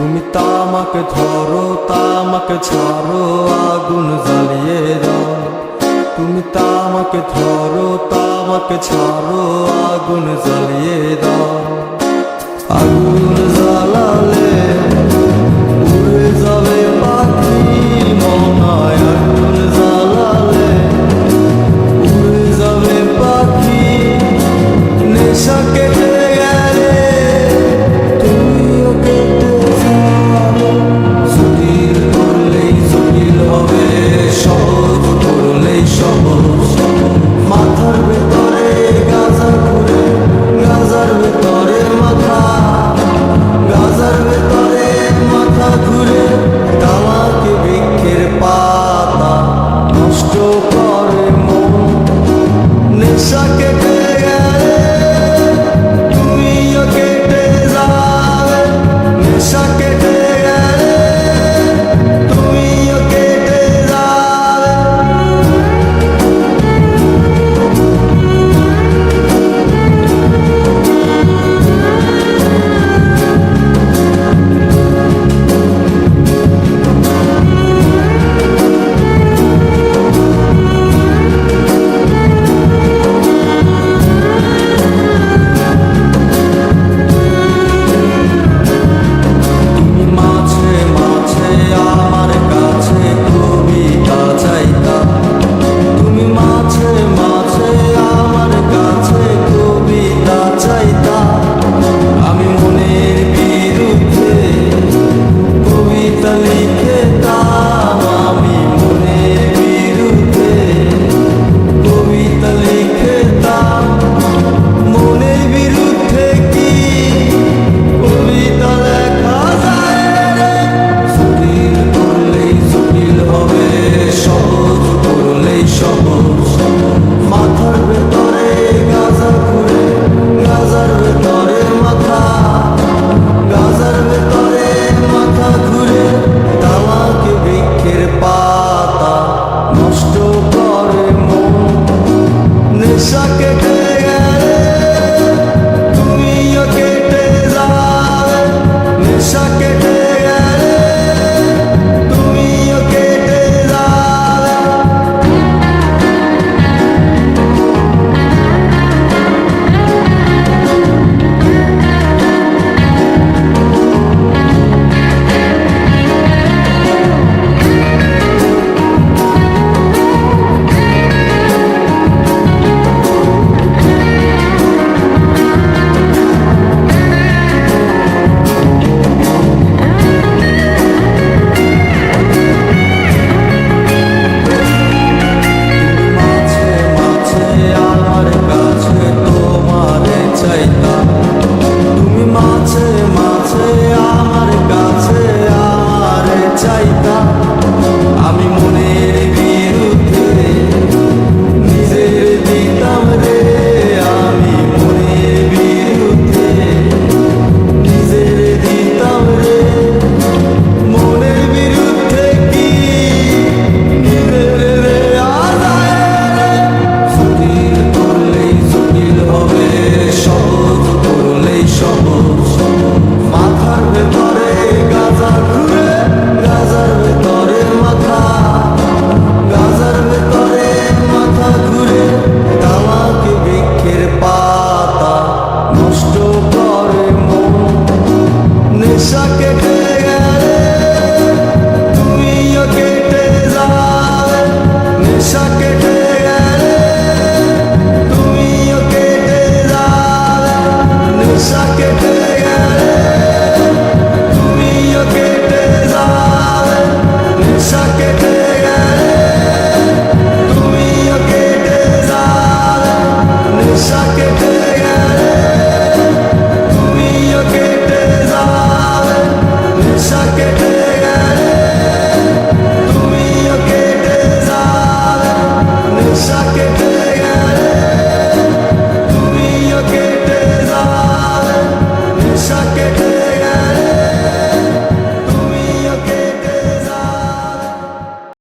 তুমি তামাকে ধরো তামাকে ছাড়ো আগুন জ্বালিয়ে দাও। তুমি তামাকে ধরো তামাকে ছাড়ো আগুন জ্বালিয়ে দাও। আগুন জ্বালালে উড়ে যাবে পাখি মনায়। আগুন জ্বালালে উড়ে যাবে পাখি। নেশা কেটে গেলে তুমিও কেটে যাবে। জটিল করলেই জটিল হবে, সহজ করলেই সহজ। মাথার ভেতরে গাজা ঘুরে, গাজার ভেতরে মাথা, গাজার ভেতরে মাথা ঘুরে। তামাকে বৃক্ষের পাতা নষ্ট করে মন। নেশা কেটে গেলে তুমিও কেটে যাবে। নেশা কেটে গেলে তুমিও কেটে যাবে। তুমি মাঝে মাঝে আমার কাছে কবিতা চাইতা। তুমি মাঝে মাঝে আমার কাছে কবিতা চাইতা। আমি মনের বিরুদ্ধে কবিতা লিখতাম। আমি মনের বিরুদ্ধে কবিতা লিখতাম। মনের বিরুদ্ধে কি কবিতা লেখা যায় রে? জটিল করলেই জটিল হবে, সহজ করলেই সহজ। মাথার ভেতরে গাজা ঘুরে, গাজার ভেতরে মাথা, গাজার ভেতরে মাথা ঘুরে। তামাকে বৃক্ষের পাতা নষ্ট করে মন। নেশাকে